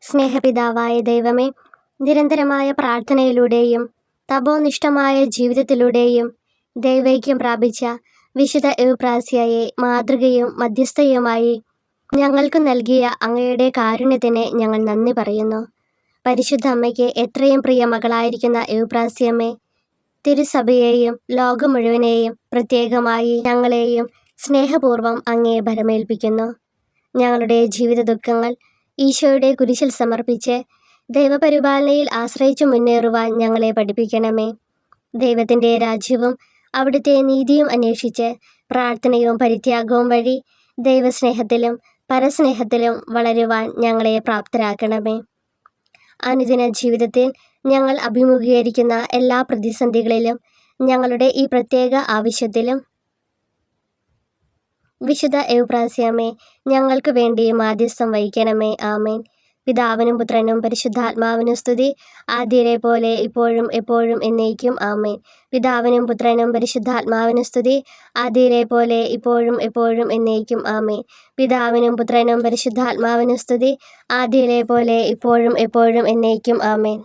സ്നേഹപിതാവായ ദൈവമേ, നിരന്തരമായ പ്രാർത്ഥനയിലൂടെയും തപോനിഷ്ഠമായ ജീവിതത്തിലൂടെയും ദൈവൈക്യം പ്രാപിച്ച വിശുദ്ധ എവുപ്രാസ്യയെ മാതൃകയും മധ്യസ്ഥയുമായി ഞങ്ങൾക്ക് നൽകിയ അങ്ങയുടെ കാരുണ്യത്തിന് ഞങ്ങൾ നന്ദി പറയുന്നു. പരിശുദ്ധ അമ്മയ്ക്ക് എത്രയും പ്രിയ മകളായിരിക്കുന്ന എവുപ്രാസ്യമ്മേ, തിരുസഭയെയും ലോകം മുഴുവനെയും പ്രത്യേകമായി ഞങ്ങളെയും സ്നേഹപൂർവ്വം അങ്ങേ ഭരമേൽപ്പിക്കുന്നു. ഞങ്ങളുടെ ജീവിത ദുഃഖങ്ങൾ ഈശോയുടെ കുരിശിൽ സമർപ്പിച്ച് ദൈവപരിപാലനയിൽ ആശ്രയിച്ചു മുന്നേറുവാൻ ഞങ്ങളെ പഠിപ്പിക്കണമേ. ദൈവത്തിൻ്റെ രാജ്യവും അവിടുത്തെ നീതിയും അന്വേഷിച്ച് പ്രാർത്ഥനയും പരിത്യാഗവും വഴി ദൈവസ്നേഹത്തിലും പരസ്നേഹത്തിലും വളരുവാൻ ഞങ്ങളെ പ്രാപ്തരാക്കണമേ. അനുദിന ജീവിതത്തിൽ ഞങ്ങൾ അഭിമുഖീകരിക്കുന്ന എല്ലാ പ്രതിസന്ധികളിലും ഞങ്ങളുടെ ഈ പ്രത്യേക ആവശ്യത്തിലും വിശുദ്ധ എവുപ്രാസ്യമ്മേ, ഞങ്ങൾക്ക് വേണ്ടി മാധ്യസ്ഥം വഹിക്കണമേ. ആമേൻ. പിതാവിനും പുത്രനും പരിശുദ്ധാത്മാവിനും സ്തുതി, ആദ്യരെ പോലെ ഇപ്പോഴും എപ്പോഴും എന്നേക്കും. ആമേൻ. പിതാവിനും പുത്രനും പരിശുദ്ധാത്മാവിനും സ്തുതി, ആദ്യരെ പോലെ ഇപ്പോഴും എപ്പോഴും എന്നേക്കും. ആമേൻ. പിതാവിനും പുത്രനും പരിശുദ്ധാത്മാവിനും സ്തുതി, ആദ്യരെ പോലെ ഇപ്പോഴും എപ്പോഴും എന്നേക്കും. ആമേൻ.